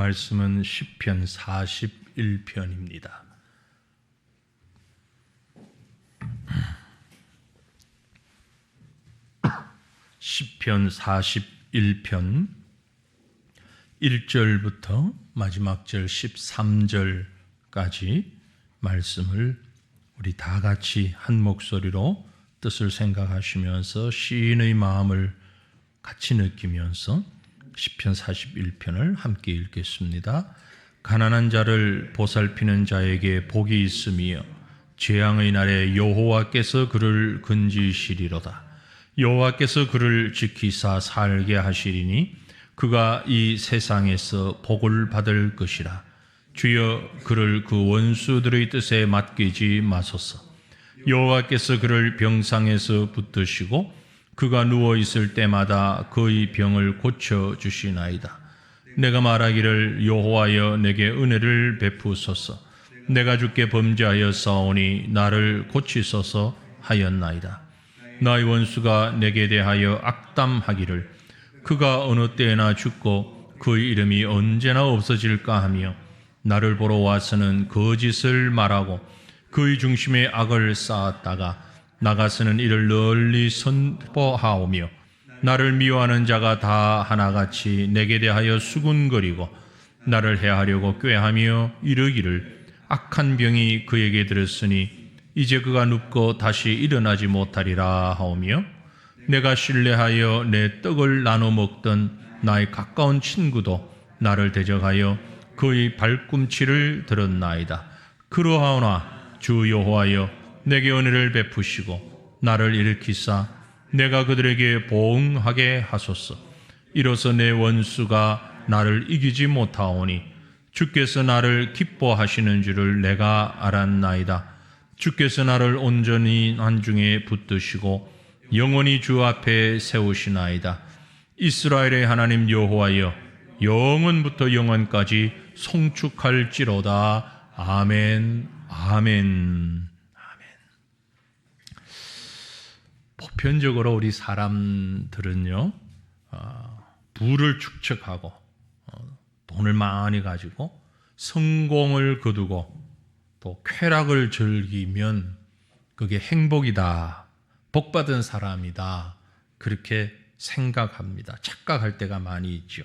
말씀은 시편 41편입니다. 시편 41편 1절부터 마지막 절 13절까지 말씀을 우리 다 같이 한 목소리로 뜻을 생각하시면서 시인의 마음을 같이 느끼면서 시편 41편을 함께 읽겠습니다. 가난한 자를 보살피는 자에게 복이 있으며 재앙의 날에 여호와께서 그를 건지시리로다. 여호와께서 그를 지키사 살게 하시리니 그가 이 세상에서 복을 받을 것이라. 주여 그를 그 원수들의 뜻에 맡기지 마소서. 여호와께서 그를 병상에서 붙드시고 그가 누워있을 때마다 그의 병을 고쳐주시나이다. 내가 말하기를 여호와여 내게 은혜를 베푸소서. 내가 주께 범죄하여 싸우니 나를 고치소서 하였나이다. 나의 원수가 내게 대하여 악담하기를 그가 어느 때나 죽고 그의 이름이 언제나 없어질까 하며 나를 보러 와서는 거짓을 말하고 그의 중심에 악을 쌓았다가 나가서는 이를 널리 선포하오며 나를 미워하는 자가 다 하나같이 내게 대하여 수군거리고 나를 해하려고 꾀하며 이르기를 악한 병이 그에게 들었으니 이제 그가 눕고 다시 일어나지 못하리라 하오며 내가 신뢰하여 내 떡을 나눠 먹던 나의 가까운 친구도 나를 대적하여 그의 발꿈치를 들었나이다. 그러하오나 주 여호와여 내게 은혜를 베푸시고 나를 일으키사 내가 그들에게 보응하게 하소서. 이로써 내 원수가 나를 이기지 못하오니 주께서 나를 기뻐하시는 줄을 내가 알았나이다. 주께서 나를 온전히 난중에 붙드시고 영원히 주 앞에 세우시나이다. 이스라엘의 하나님 여호와여 영원부터 영원까지 송축할지로다. 아멘. 아멘. 보편적으로 우리 사람들은요, 부를 축적하고 돈을 많이 가지고 성공을 거두고 또 쾌락을 즐기면 그게 행복이다, 복받은 사람이다, 그렇게 생각합니다. 착각할 때가 많이 있죠.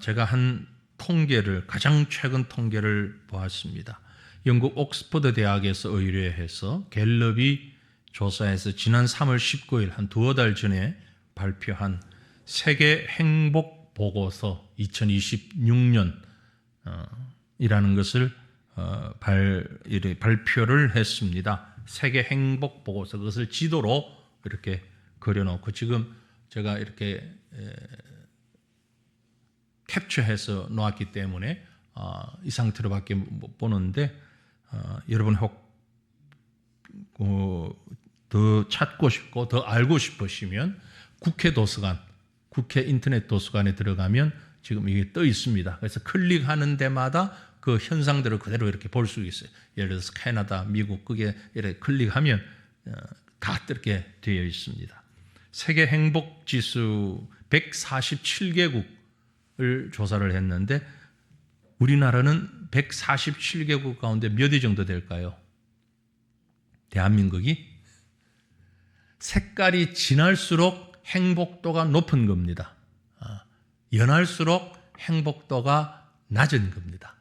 제가 한 통계를, 가장 최근 통계를 보았습니다. 영국 옥스퍼드 대학에서 의뢰해서 갤럽이 조사해서 지난 3월 19일 한 두어 달 전에 발표한 세계 행복 보고서 2026년 이라는 것을 발표를 했습니다. 세계 행복 보고서, 그것을 지도로 이렇게 그려놓고 지금 제가 이렇게 캡처해서 놓았기 때문에 이 상태로밖에 못 보는데 여러분 혹 더 찾고 싶고 더 알고 싶으시면 국회 도서관, 국회 인터넷 도서관에 들어가면 지금 이게 떠 있습니다. 그래서 클릭하는 데마다 그 현상들을 그대로 이렇게 볼 수 있어요. 예를 들어서 캐나다, 미국, 그게 이렇게 클릭하면 다 이렇게 되어 있습니다. 세계 행복 지수 147개국을 조사를 했는데 우리나라는 147개국 가운데 몇 위 정도 될까요? 대한민국이 색깔이 진할수록 행복도가 높은 겁니다. 연할수록 행복도가 낮은 겁니다.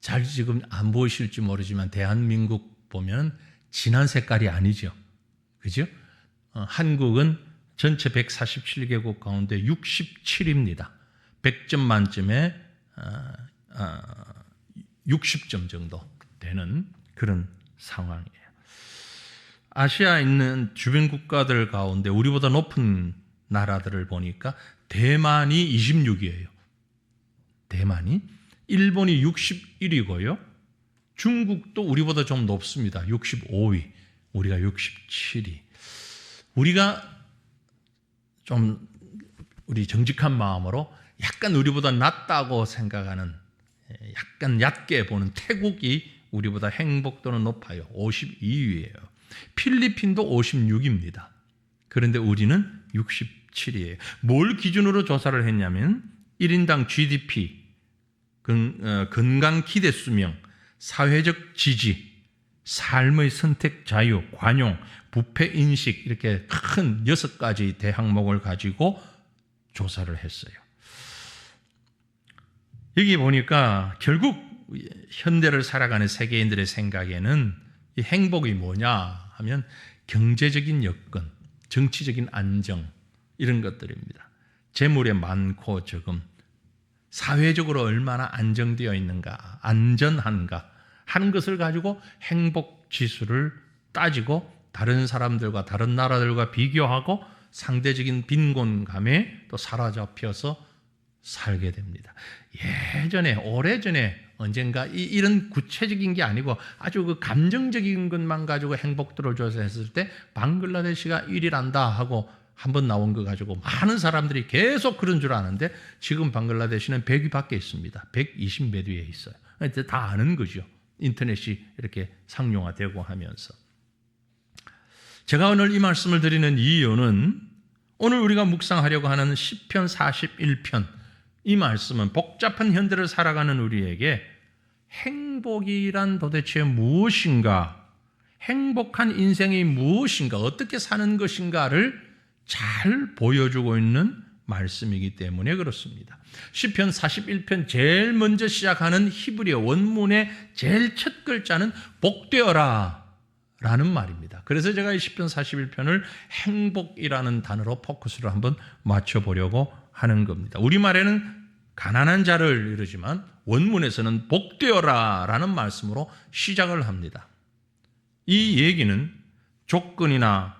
잘 지금 안 보이실지 모르지만 대한민국 보면 진한 색깔이 아니죠. 그죠? 한국은 전체 147개국 가운데 67입니다. 100점 만점에 60점 정도 되는 그런 상황이에요. 아시아에 있는 주변 국가들 가운데 우리보다 높은 나라들을 보니까 대만이 26위예요. 대만이. 일본이 61위고요. 중국도 우리보다 좀 높습니다. 65위. 우리가 67위. 우리가 좀 우리 정직한 마음으로 약간 우리보다 낫다고 생각하는, 약간 얕게 보는 태국이 우리보다 행복도는 높아요. 52위예요. 필리핀도 56입니다. 그런데 우리는 67이에요. 뭘 기준으로 조사를 했냐면 1인당 GDP, 건강 기대 수명, 사회적 지지, 삶의 선택 자유, 관용, 부패 인식 이렇게 큰 6가지 대항목을 가지고 조사를 했어요. 여기 보니까 결국 현대를 살아가는 세계인들의 생각에는 이 행복이 뭐냐 하면 경제적인 여건, 정치적인 안정 이런 것들입니다. 재물의 많고 적음, 사회적으로 얼마나 안정되어 있는가, 안전한가 하는 것을 가지고 행복 지수를 따지고 다른 사람들과 다른 나라들과 비교하고 상대적인 빈곤감에 또 사로잡혀서 살게 됩니다. 예전에 오래전에 언젠가 이런 구체적인 게 아니고 아주 그 감정적인 것만 가지고 행복도를 조사했을 때 방글라데시가 1위란다 하고 한번 나온 거 가지고 많은 사람들이 계속 그런 줄 아는데 지금 방글라데시는 100위 밖에 있습니다. 120몇 위에 있어요. 다 아는 거죠. 인터넷이 이렇게 상용화되고 하면서. 제가 오늘 이 말씀을 드리는 이유는 오늘 우리가 묵상하려고 하는 시편 41편 이 말씀은 복잡한 현대를 살아가는 우리에게 행복이란 도대체 무엇인가, 행복한 인생이 무엇인가, 어떻게 사는 것인가를 잘 보여주고 있는 말씀이기 때문에 그렇습니다. 시편 41편 제일 먼저 시작하는 히브리어 원문의 제일 첫 글자는 복되어라 라는 말입니다. 그래서 제가 이 시편 41편을 행복이라는 단어로 포커스를 한번 맞춰보려고 하는 겁니다. 우리말에는 가난한 자를 이르지만 원문에서는 복되어라 라는 말씀으로 시작을 합니다. 이 얘기는 조건이나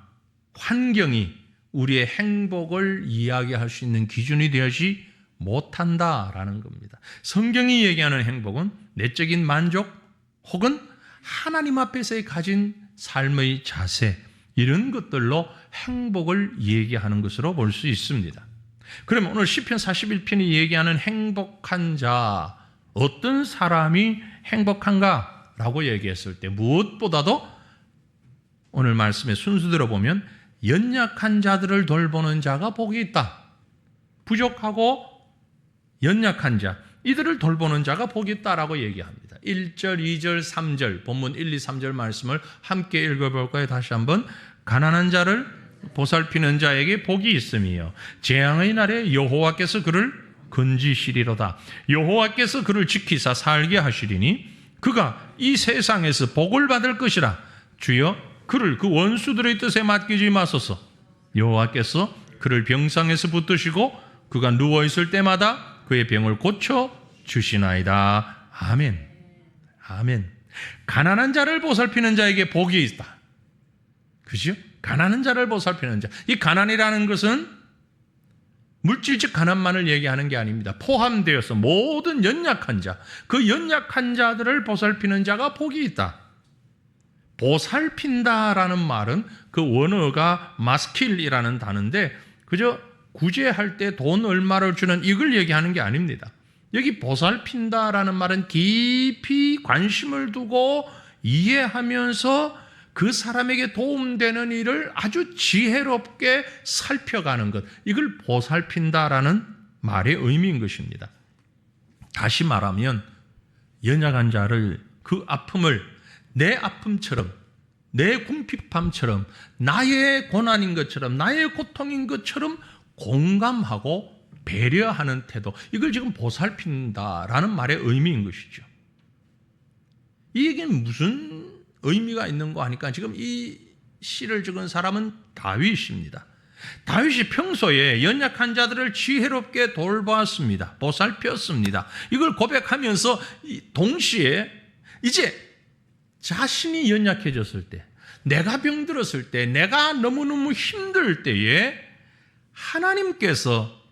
환경이 우리의 행복을 이야기할 수 있는 기준이 되지 못한다라는 겁니다. 성경이 얘기하는 행복은 내적인 만족 혹은 하나님 앞에서의 가진 삶의 자세 이런 것들로 행복을 얘기하는 것으로 볼 수 있습니다. 그러면 오늘 시편 41편이 얘기하는 행복한 자, 어떤 사람이 행복한가라고 얘기했을 때 무엇보다도 오늘 말씀의 순서대로 보면 연약한 자들을 돌보는 자가 복이 있다. 부족하고 연약한 자, 이들을 돌보는 자가 복이 있다라고 얘기합니다. 1절, 2절, 3절, 본문 1, 2, 3절 말씀을 함께 읽어볼까요? 다시 한번. 가난한 자를 보살피는 자에게 복이 있으며 재앙의 날에 여호와께서 그를 건지시리로다. 여호와께서 그를 지키사 살게 하시리니 그가 이 세상에서 복을 받을 것이라. 주여 그를 그 원수들의 뜻에 맡기지 마소서. 여호와께서 그를 병상에서 붙드시고 그가 누워있을 때마다 그의 병을 고쳐 주시나이다. 아멘. 아멘. 가난한 자를 보살피는 자에게 복이 있다. 그죠? 가난한 자를 보살피는 자. 이 가난이라는 것은 물질적 가난만을 얘기하는 게 아닙니다. 포함되어서 모든 연약한 자, 그 연약한 자들을 보살피는 자가 복이 있다. 보살핀다라는 말은 그 원어가 마스킬이라는 단어인데 그저 구제할 때 돈 얼마를 주는 이걸 얘기하는 게 아닙니다. 여기 보살핀다라는 말은 깊이 관심을 두고 이해하면서 그 사람에게 도움되는 일을 아주 지혜롭게 살펴가는 것, 이걸 보살핀다라는 말의 의미인 것입니다. 다시 말하면 연약한 자를 그 아픔을 내 아픔처럼, 내 궁핍함처럼, 나의 고난인 것처럼, 나의 고통인 것처럼 공감하고 배려하는 태도, 이걸 지금 보살핀다라는 말의 의미인 것이죠. 이 얘기는 무슨 의미가 있는 거 하니까 지금 이 시를 적은 사람은 다윗입니다. 다윗이 평소에 연약한 자들을 지혜롭게 돌보았습니다. 보살폈습니다. 이걸 고백하면서 동시에 이제 자신이 연약해졌을 때, 내가 병들었을 때, 내가 너무너무 힘들 때에 하나님께서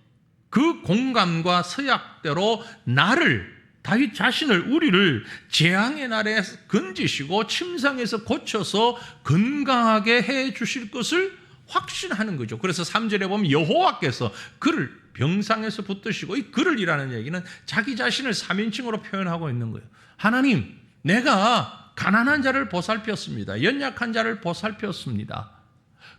그 공감과 서약대로 나를, 다윗 자신을, 우리를 재앙의 날에 건지시고 침상에서 고쳐서 건강하게 해 주실 것을 확신하는 거죠. 그래서 3절에 보면 여호와께서 그를 병상에서 붙드시고, 이 그를이라는 얘기는 자기 자신을 3인칭으로 표현하고 있는 거예요. 하나님, 내가 가난한 자를 보살폈습니다. 연약한 자를 보살폈습니다.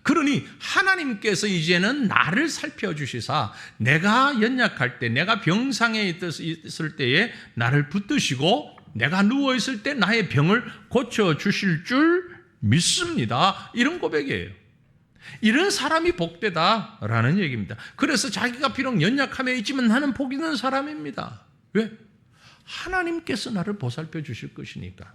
그러니 하나님께서 이제는 나를 살펴주시사 내가 연약할 때, 내가 병상에 있을 때에 나를 붙드시고 내가 누워있을 때 나의 병을 고쳐주실 줄 믿습니다. 이런 고백이에요. 이런 사람이 복되다라는 얘기입니다. 그래서 자기가 비록 연약함에 있지만 나는 복 있는 사람입니다. 왜? 하나님께서 나를 보살펴 주실 것이니까.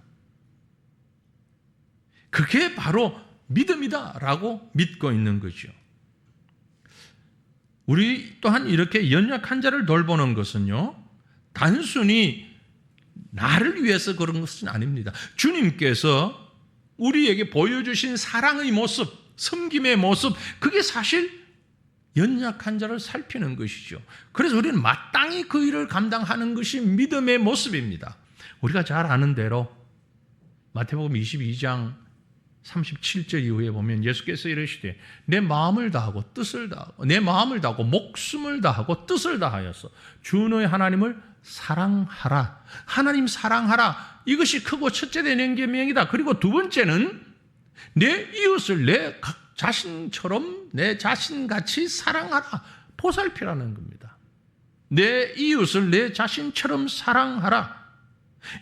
그게 바로 믿음이다라고 믿고 있는 거죠. 우리 또한 이렇게 연약한 자를 돌보는 것은요, 단순히 나를 위해서 그런 것은 아닙니다. 주님께서 우리에게 보여주신 사랑의 모습, 섬김의 모습, 그게 사실 연약한 자를 살피는 것이죠. 그래서 우리는 마땅히 그 일을 감당하는 것이 믿음의 모습입니다. 우리가 잘 아는 대로 마태복음 22장 37절 이후에 보면 예수께서 이르시되 내 마음을 다하고 뜻을 다하고 내 마음을 다하고 목숨을 다하고 뜻을 다하여서 주 너의 하나님을 사랑하라. 하나님 사랑하라. 이것이 크고 첫째 되는 계명이다. 그리고 두 번째는 내 이웃을 내 자신처럼 내 자신같이 사랑하라. 보살피라는 겁니다. 내 이웃을 내 자신처럼 사랑하라.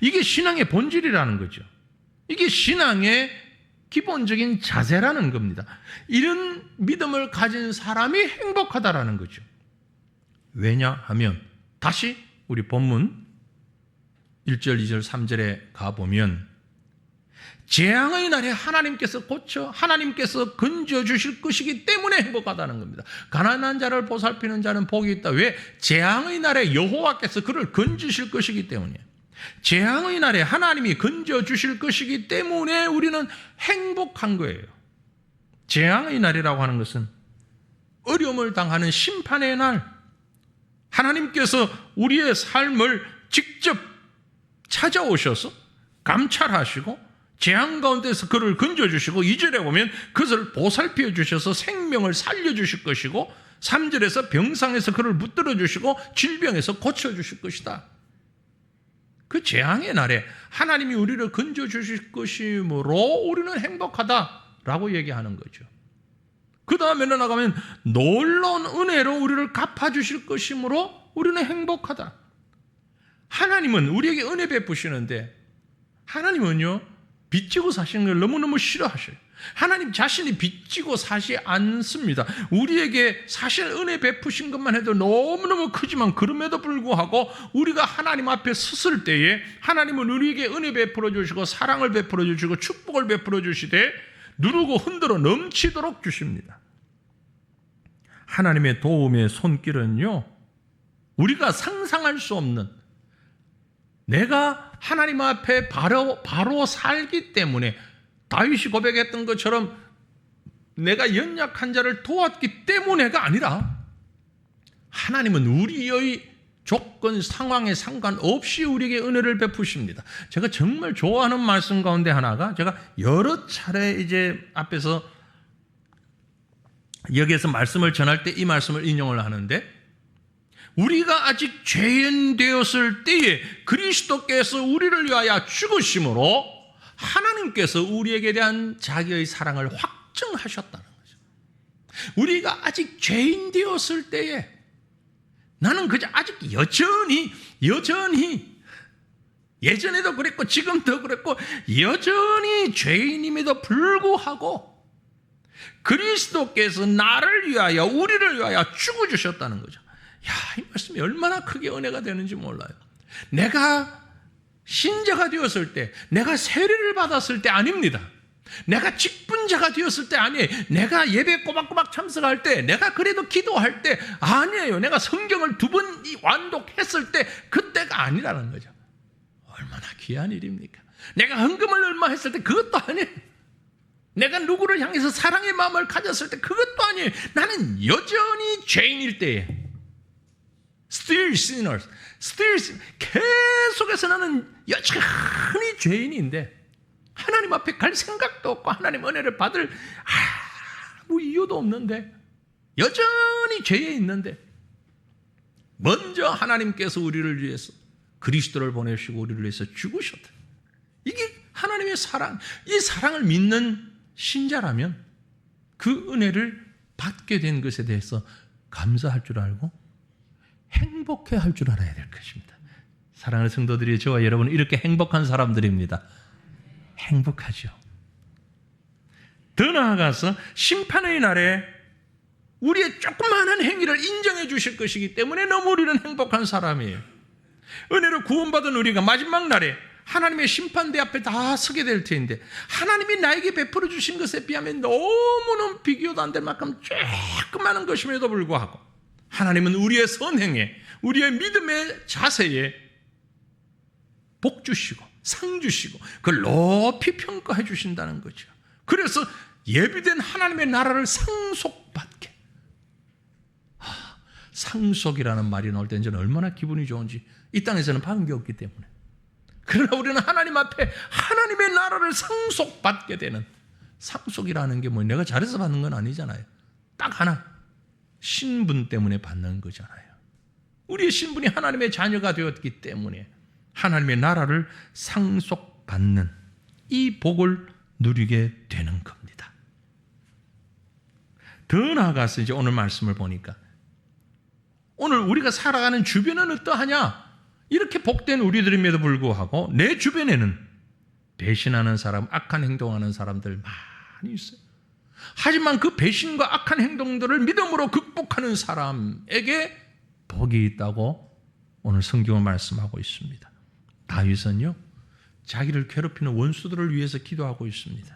이게 신앙의 본질이라는 거죠. 이게 신앙의 기본적인 자세라는 겁니다. 이런 믿음을 가진 사람이 행복하다라는 거죠. 왜냐하면 다시 우리 본문 1절, 2절, 3절에 가보면 재앙의 날에 하나님께서 고쳐 하나님께서 건져주실 것이기 때문에 행복하다는 겁니다. 가난한 자를 보살피는 자는 복이 있다. 왜? 재앙의 날에 여호와께서 그를 건지실 것이기 때문에, 재앙의 날에 하나님이 건져주실 것이기 때문에 우리는 행복한 거예요. 재앙의 날이라고 하는 것은 어려움을 당하는 심판의 날, 하나님께서 우리의 삶을 직접 찾아오셔서 감찰하시고 재앙 가운데서 그를 건져주시고, 2절에 보면 그것을 보살펴 주셔서 생명을 살려주실 것이고, 3절에서 병상에서 그를 붙들어 주시고 질병에서 고쳐주실 것이다. 그 재앙의 날에 하나님이 우리를 건져주실 것이므로 우리는 행복하다라고 얘기하는 거죠. 그 다음에는 나가면 놀라운 은혜로 우리를 갚아주실 것이므로 우리는 행복하다. 하나님은 우리에게 은혜 베푸시는데 하나님은요, 빚지고 사시는 걸 너무너무 싫어하셔요. 하나님 자신이 빚지고 사시 않습니다. 우리에게 사실 은혜 베푸신 것만 해도 너무너무 크지만 그럼에도 불구하고 우리가 하나님 앞에 섰을 때에 하나님은 우리에게 은혜 베풀어 주시고 사랑을 베풀어 주시고 축복을 베풀어 주시되 누르고 흔들어 넘치도록 주십니다. 하나님의 도움의 손길은요, 우리가 상상할 수 없는, 내가 하나님 앞에 바로 살기 때문에 다윗이 고백했던 것처럼 내가 연약한 자를 도왔기 때문에가 아니라 하나님은 우리의 조건, 상황에 상관없이 우리에게 은혜를 베푸십니다. 제가 정말 좋아하는 말씀 가운데 하나가, 제가 여러 차례 이제 앞에서 여기에서 말씀을 전할 때 이 말씀을 인용을 하는데, 우리가 아직 죄인 되었을 때에 그리스도께서 우리를 위하여 죽으심으로 하나님께서 우리에게 대한 자기의 사랑을 확증하셨다는 거죠. 우리가 아직 죄인 되었을 때에 나는 그저 아직 여전히 예전에도 그랬고 지금도 그랬고 여전히 죄인임에도 불구하고 그리스도께서 나를 위하여 우리를 위하여 죽어주셨다는 거죠. 야, 이 말씀이 얼마나 크게 은혜가 되는지 몰라요. 내가 신자가 되었을 때, 내가 세례를 받았을 때 아닙니다. 내가 직분자가 되었을 때 아니에요. 내가 예배 꼬박꼬박 참석할 때, 내가 그래도 기도할 때 아니에요. 내가 성경을 2번 완독했을 때 그때가 아니라는 거죠. 얼마나 귀한 일입니까? 내가 헌금을 얼마 했을 때 그것도 아니에요. 내가 누구를 향해서 사랑의 마음을 가졌을 때 그것도 아니에요. 나는 여전히 죄인일 때에 still sinners, 계속해서 나는 여전히 죄인인데 하나님 앞에 갈 생각도 없고 하나님 은혜를 받을 아무 이유도 없는데 여전히 죄에 있는데 먼저 하나님께서 우리를 위해서 그리스도를 보내시고 우리를 위해서 죽으셨다. 이게 하나님의 사랑, 이 사랑을 믿는 신자라면 그 은혜를 받게 된 것에 대해서 감사할 줄 알고 행복해 할 줄 알아야 될 것입니다. 사랑하는 성도들이, 저와 여러분은 이렇게 행복한 사람들입니다. 행복하죠. 더 나아가서 심판의 날에 우리의 조그마한 행위를 인정해 주실 것이기 때문에 너무 우리는 행복한 사람이에요. 은혜로 구원받은 우리가 마지막 날에 하나님의 심판대 앞에 다 서게 될 텐데, 하나님이 나에게 베풀어 주신 것에 비하면 너무너무 비교도 안 될 만큼 조그마한 것임에도 불구하고 하나님은 우리의 선행에, 우리의 믿음의 자세에 복 주시고 상 주시고 그걸 높이 평가해 주신다는 거죠. 그래서 예비된 하나님의 나라를 상속받게. 상속이라는 말이 나올 때 저는 얼마나 기분이 좋은지. 이 땅에서는 받은 게 없기 때문에. 그러나 우리는 하나님 앞에 하나님의 나라를 상속받게 되는, 상속이라는 게 뭐 내가 잘해서 받는 건 아니잖아요. 딱 하나, 신분 때문에 받는 거잖아요. 우리의 신분이 하나님의 자녀가 되었기 때문에 하나님의 나라를 상속받는 이 복을 누리게 되는 겁니다. 더 나아가서 이제 오늘 말씀을 보니까, 오늘 우리가 살아가는 주변은 어떠하냐? 이렇게 복된 우리들임에도 불구하고 내 주변에는 배신하는 사람, 악한 행동하는 사람들 많이 있어요. 하지만 그 배신과 악한 행동들을 믿음으로 극복하는 사람에게 복이 있다고 오늘 성경은 말씀하고 있습니다. 다윗은요, 자기를 괴롭히는 원수들을 위해서 기도하고 있습니다.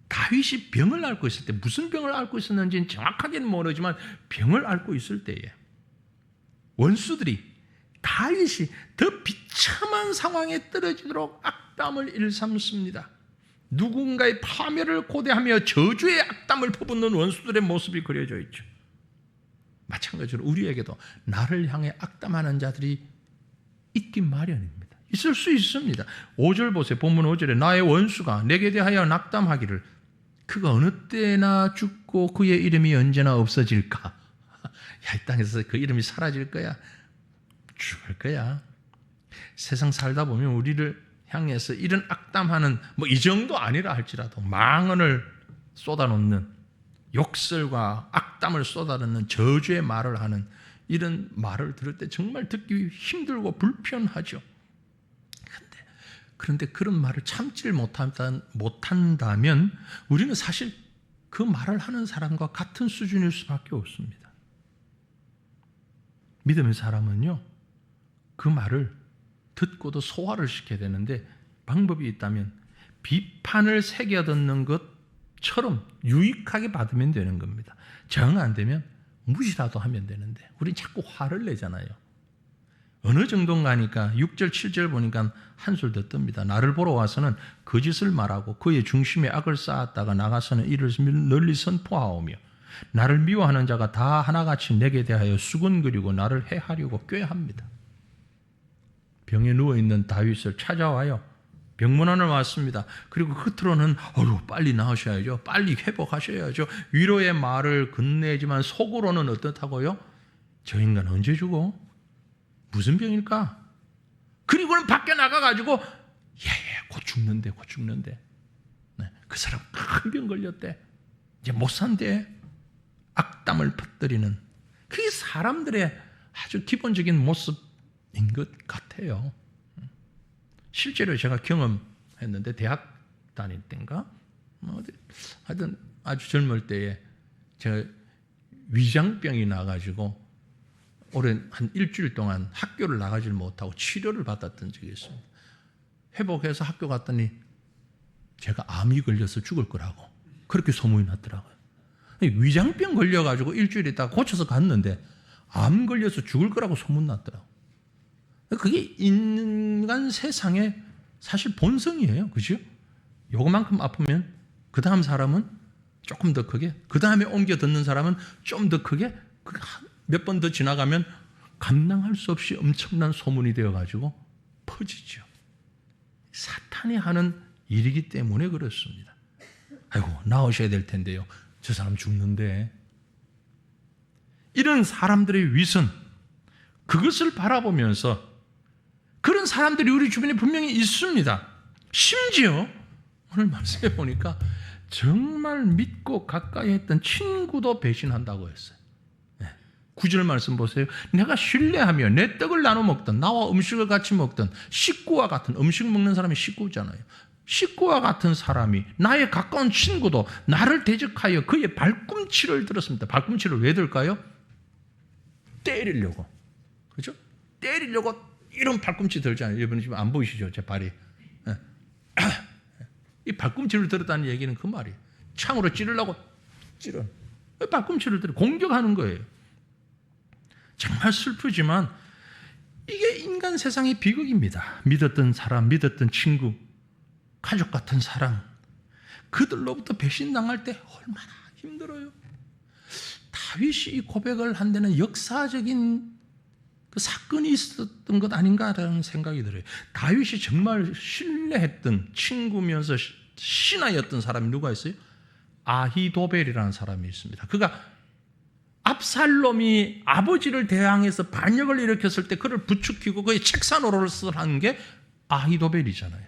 다윗이 병을 앓고 있을 때, 무슨 병을 앓고 있었는지는 정확하게는 모르지만 병을 앓고 있을 때에 원수들이 다윗이 더 비참한 상황에 떨어지도록 악담을 일삼습니다. 누군가의 파멸을 고대하며 저주의 악담을 퍼붓는 원수들의 모습이 그려져 있죠. 마찬가지로 우리에게도 나를 향해 악담하는 자들이 있긴 마련입니다. 있을 수 있습니다. 5절 보세요. 본문 5절에 나의 원수가 내게 대하여 낙담하기를 그가 어느 때나 죽고 그의 이름이 언제나 없어질까? 야, 이 땅에서 그 이름이 사라질 거야. 죽을 거야. 세상 살다 보면 우리를 향해서 이런 악담하는, 뭐 이 정도 아니라 할지라도 망언을 쏟아놓는, 욕설과 악담을 쏟아놓는 저주의 말을 하는 이런 말을 들을 때 정말 듣기 힘들고 불편하죠. 그런데 그런 말을 참지를 못한다면 우리는 사실 그 말을 하는 사람과 같은 수준일 수밖에 없습니다. 믿음의 사람은요, 그 말을 듣고도 소화를 시켜야 되는데 방법이 있다면 비판을 새겨듣는 것처럼 유익하게 받으면 되는 겁니다. 정 안 되면 무시라도 하면 되는데 우린 자꾸 화를 내잖아요. 어느 정도인가 하니까 6절 7절 보니까 한술 더 뜹니다. 나를 보러 와서는 거짓을 말하고 그의 중심에 악을 쌓았다가 나가서는 이를 널리 선포하오며 나를 미워하는 자가 다 하나같이 내게 대하여 수군거리고 나를 해하려고 꾀합니다. 병에 누워있는 다윗을 찾아와요. 병문안을 왔습니다. 그리고 겉으로는 빨리 나으셔야죠. 빨리 회복하셔야죠. 위로의 말을 건네지만 속으로는 어떻다고요? 저 인간 언제 죽어? 무슨 병일까? 그리고는 밖에 나가가지고 곧 죽는데. 네, 그 사람 큰 병 걸렸대. 이제 못 산대. 악담을 퍼뜨리는, 그게 사람들의 아주 기본적인 모습인 것 같아요. 실제로 제가 경험했는데 대학 다닐 때인가 하여튼 아주 젊을 때에 제가 위장병이 나가지고 오래 한 일주일 동안 학교를 나가질 못하고 치료를 받았던 적이 있습니다. 회복해서 학교 갔더니 제가 암이 걸려서 죽을 거라고 그렇게 소문이 났더라고요. 위장병 걸려가지고 일주일 있다가 고쳐서 갔는데 암 걸려서 죽을 거라고 소문났더라고요. 그게 인간 세상의 사실 본성이에요. 그죠? 요거만큼 아프면 그 다음 사람은 조금 더 크게, 그 다음에 옮겨 듣는 사람은 좀 더 크게, 몇 번 더 지나가면 감당할 수 없이 엄청난 소문이 되어가지고 퍼지죠. 사탄이 하는 일이기 때문에 그렇습니다. 아이고, 나으셔야 될 텐데요. 저 사람 죽는데. 이런 사람들의 위선, 그것을 바라보면서 그런 사람들이 우리 주변에 분명히 있습니다. 심지어 오늘 말씀해 보니까 정말 믿고 가까이 했던 친구도 배신한다고 했어요. 9절 말씀 보세요. 내가 신뢰하며 내 떡을 나눠 먹던, 나와 음식을 같이 먹던 식구와 같은, 음식 먹는 사람이 식구잖아요. 식구와 같은 사람이, 나의 가까운 친구도 나를 대적하여 그의 발꿈치를 들었습니다. 발꿈치를 왜 들까요? 때리려고. 그렇죠? 때리려고 이런 발꿈치 들잖아요. 여러분 지금 안 보이시죠? 제 발이. 이 발꿈치를 들었다는 얘기는 그 말이에요. 창으로 찌르려고 찌른. 발꿈치를 들어 공격하는 거예요. 정말 슬프지만 이게 인간 세상의 비극입니다. 믿었던 사람, 믿었던 친구, 가족 같은 사람, 그들로부터 배신당할 때 얼마나 힘들어요. 다윗이 이 고백을 한 데는 역사적인 그 사건이 있었던 것 아닌가라는 생각이 들어요. 다윗이 정말 신뢰했던 친구면서 신하였던 사람이 누가 있어요? 아히도벨이라는 사람이 있습니다. 그가 압살롬이 아버지를 대항해서 반역을 일으켰을 때 그를 부추기고 그의 책사 노릇을 한 게 아히도벨이잖아요.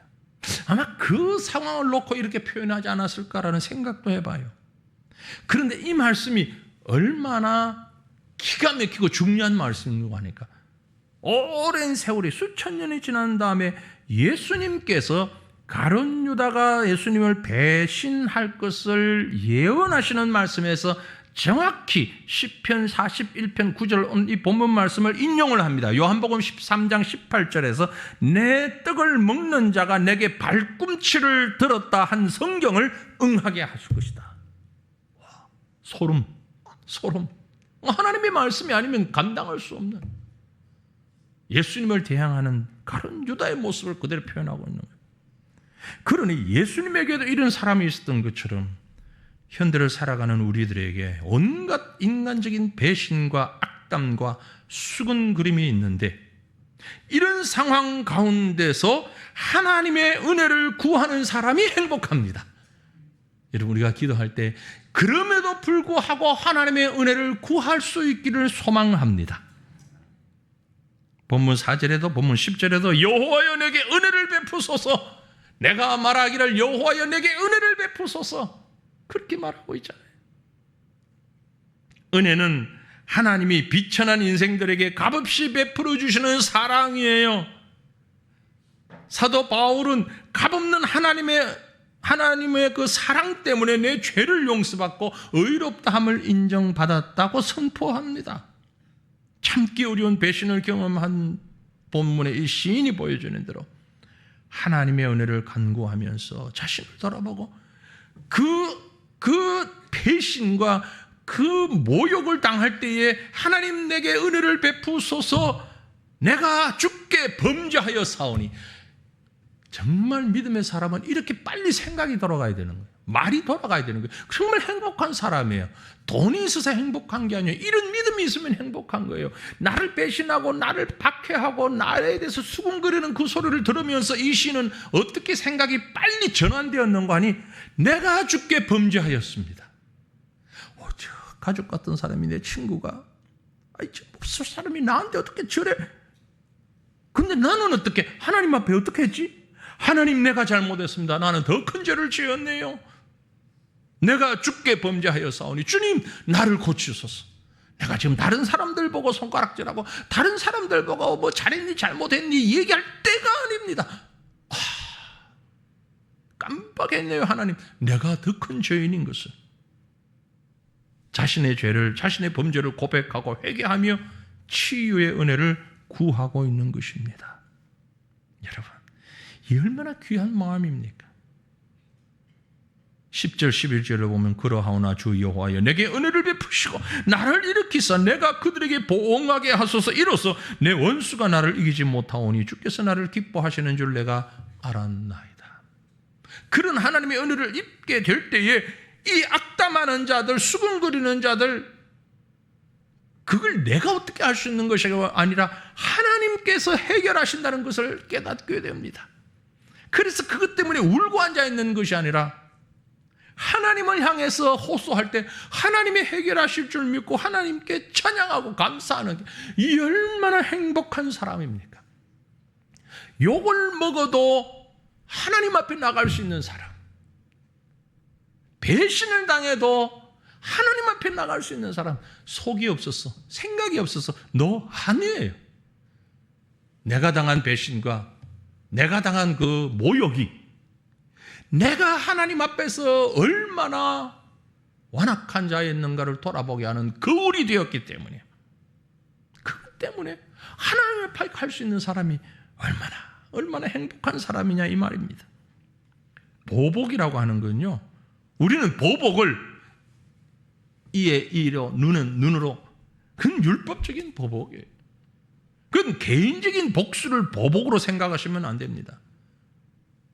아마 그 상황을 놓고 이렇게 표현하지 않았을까라는 생각도 해봐요. 그런데 이 말씀이 얼마나 기가 막히고 중요한 말씀이라고 하니까 오랜 세월이 수천 년이 지난 다음에 예수님께서 가룟 유다가 예수님을 배신할 것을 예언하시는 말씀에서 정확히 시편 41편 9절 이 본문 말씀을 인용을 합니다. 요한복음 13장 18절에서 내 떡을 먹는 자가 내게 발꿈치를 들었다 한 성경을 응하게 하실 것이다. 와, 소름. 하나님의 말씀이 아니면 감당할 수 없는 예수님을 대항하는 가룟 유다의 모습을 그대로 표현하고 있는 거예요. 그러니 예수님에게도 이런 사람이 있었던 것처럼 현대를 살아가는 우리들에게 온갖 인간적인 배신과 악담과 수근그림이 있는데 이런 상황 가운데서 하나님의 은혜를 구하는 사람이 행복합니다. 여러분 우리가 기도할 때 그럼에도 불구하고 하나님의 은혜를 구할 수 있기를 소망합니다. 본문 4절에도 본문 10절에도 여호와여 내게 은혜를 베푸소서, 내가 말하기를 여호와여 내게 은혜를 베푸소서 그렇게 말하고 있잖아요. 은혜는 하나님이 비천한 인생들에게 값없이 베풀어 주시는 사랑이에요. 사도 바울은 값없는 하나님의 그 사랑 때문에 내 죄를 용서받고 의롭다함을 인정받았다고 선포합니다. 참기 어려운 배신을 경험한 본문의 이 시인이 보여주는 대로 하나님의 은혜를 간구하면서 자신을 돌아보고 그 배신과 그 모욕을 당할 때에 하나님 내게 은혜를 베푸소서, 내가 주께 범죄하여 사오니. 정말 믿음의 사람은 이렇게 빨리 생각이 돌아가야 되는 거예요. 말이 돌아가야 되는 거예요. 정말 행복한 사람이에요. 돈이 있어서 행복한 게 아니에요. 이런 믿음이 있으면 행복한 거예요. 나를 배신하고 나를 박해하고 나에 대해서 수군거리는 그 소리를 들으면서 이 시는 어떻게 생각이 빨리 전환되었는가 하니 내가 주께 범죄하였습니다. 저 가족 같은 사람이 내 친구가 저 사람이 나한테 어떻게 저래. 근데 나는 어떻게 하나님 앞에 어떻게 했지? 하나님 내가 잘못했습니다. 나는 더 큰 죄를 지었네요. 내가 주께 범죄하여 싸우니 주님 나를 고치소서. 내가 지금 다른 사람들 보고 손가락질하고 다른 사람들 보고 뭐 잘했니 잘못했니 얘기할 때가 아닙니다. 깜빡했네요. 하나님 내가 더 큰 죄인인 것을. 자신의 죄를, 자신의 범죄를 고백하고 회개하며 치유의 은혜를 구하고 있는 것입니다. 여러분 이 얼마나 귀한 마음입니까? 10절 11절을 보면 그러하오나 주 여호와여 내게 은혜를 베푸시고 나를 일으키사 내가 그들에게 보응하게 하소서. 이로써 내 원수가 나를 이기지 못하오니 주께서 나를 기뻐하시는 줄 내가 알았나이다. 그런 하나님의 은혜를 입게 될 때에 이 악담하는 자들, 수근거리는 자들, 그걸 내가 어떻게 할 수 있는 것이 아니라 하나님께서 해결하신다는 것을 깨닫게 됩니다. 그래서 그것 때문에 울고 앉아있는 것이 아니라 하나님을 향해서 호소할 때 하나님이 해결하실 줄 믿고 하나님께 찬양하고 감사하는 게 이 얼마나 행복한 사람입니까? 욕을 먹어도 하나님 앞에 나갈 수 있는 사람, 배신을 당해도 하나님 앞에 나갈 수 있는 사람, 속이 없었어, 생각이 없어서 너 아니에요. 내가 당한 배신과 내가 당한 그 모욕이 내가 하나님 앞에서 얼마나 완악한 자였는가를 돌아보게 하는 거울이 되었기 때문에, 그것 때문에 하나님 앞에 갈 수 있는 사람이 얼마나 행복한 사람이냐 이 말입니다. 보복이라고 하는 건요, 우리는 보복을 이에 이로 눈으로, 그건 율법적인 보복이에요. 그건 개인적인 복수를 보복으로 생각하시면 안 됩니다.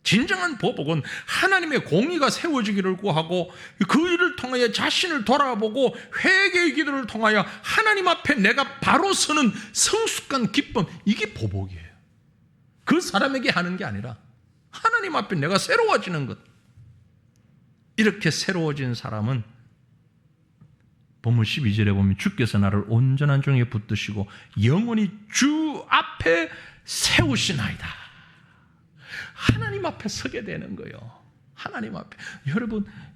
진정한 보복은 하나님의 공의가 세워지기를 구하고 그 일을 통하여 자신을 돌아보고 회개의 기도를 통하여 하나님 앞에 내가 바로 서는 성숙한 기쁨, 이게 보복이에요. 그 사람에게 하는 게 아니라 하나님 앞에 내가 새로워지는 것. 이렇게 새로워진 사람은 본문 12절에 보면 주께서 나를 온전한 종에 붙드시고 영원히 주 앞에 세우시나이다. 하나님 앞에 서게 되는 거예요. 하나님 앞에.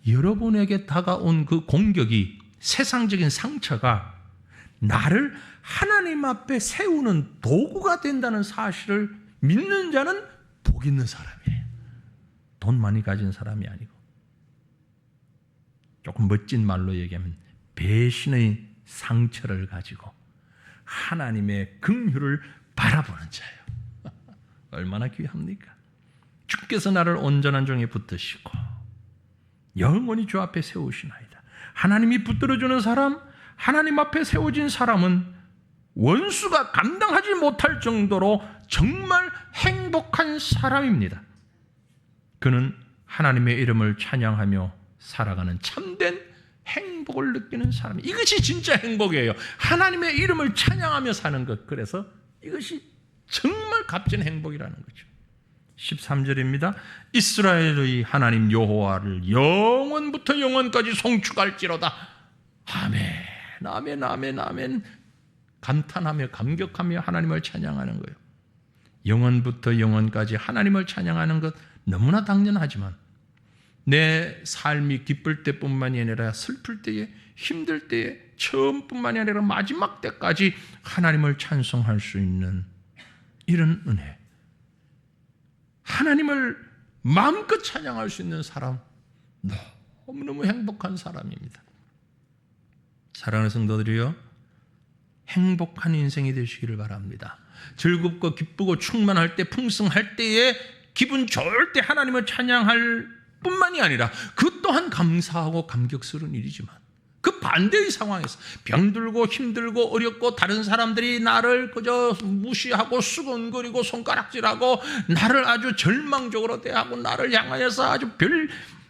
여러분에게 다가온 그 공격이, 세상적인 상처가 나를 하나님 앞에 세우는 도구가 된다는 사실을 믿는 자는 복 있는 사람이에요. 돈 많이 가진 사람이 아니고, 조금 멋진 말로 얘기하면 배신의 상처를 가지고 하나님의 긍휼을 바라보는 자예요. 얼마나 귀합니까? 주께서 나를 온전한 종에 붙드시고 영원히 주 앞에 세우시나이다. 하나님이 붙들어주는 사람, 하나님 앞에 세워진 사람은 원수가 감당하지 못할 정도로 정말 행복한 사람입니다. 그는 하나님의 이름을 찬양하며 살아가는 참된 행복을 느끼는 사람. 이것이 진짜 행복이에요. 하나님의 이름을 찬양하며 사는 것. 그래서 이것이 정말 값진 행복이라는 거죠. 13절입니다. 이스라엘의 하나님 여호와를 영원부터 영원까지 송축할지로다. 아멘, 아멘, 아멘, 아멘. 감탄하며 감격하며 하나님을 찬양하는 거예요. 영원부터 영원까지 하나님을 찬양하는 것 너무나 당연하지만 내 삶이 기쁠 때뿐만이 아니라 슬플 때에, 힘들 때에, 처음뿐만이 아니라 마지막 때까지 하나님을 찬송할 수 있는 이런 은혜, 하나님을 마음껏 찬양할 수 있는 사람, 너무너무 행복한 사람입니다. 사랑하는 성도들이요, 행복한 인생이 되시기를 바랍니다. 즐겁고 기쁘고 충만할 때, 풍성할 때에, 기분 좋을 때 하나님을 찬양할 뿐만이 아니라 그 또한 감사하고 감격스러운 일이지만 그 반대의 상황에서 병들고 힘들고 어렵고 다른 사람들이 나를 그저 무시하고 수근거리고 손가락질하고 나를 아주 절망적으로 대하고 나를 향하여서 아주 별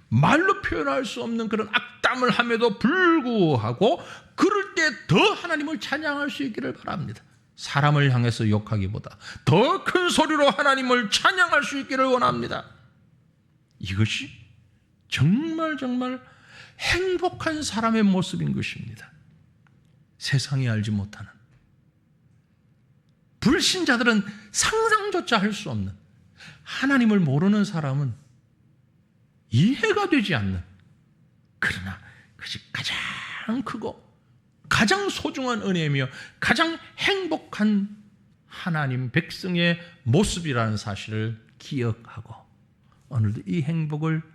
말로 표현할 수 없는 그런 악담을 함에도 불구하고 그럴 때 더 하나님을 찬양할 수 있기를 바랍니다. 사람을 향해서 욕하기보다 더 큰 소리로 하나님을 찬양할 수 있기를 원합니다. 이것이 정말 행복한 사람의 모습인 것입니다. 세상이 알지 못하는, 불신자들은 상상조차 할 수 없는, 하나님을 모르는 사람은 이해가 되지 않는, 그러나 그것이 가장 크고 가장 소중한 은혜이며 가장 행복한 하나님 백성의 모습이라는 사실을 기억하고 오늘도 이 행복을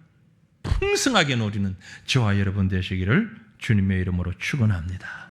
풍성하게 누리는 저와 여러분 되시기를 주님의 이름으로 축원합니다.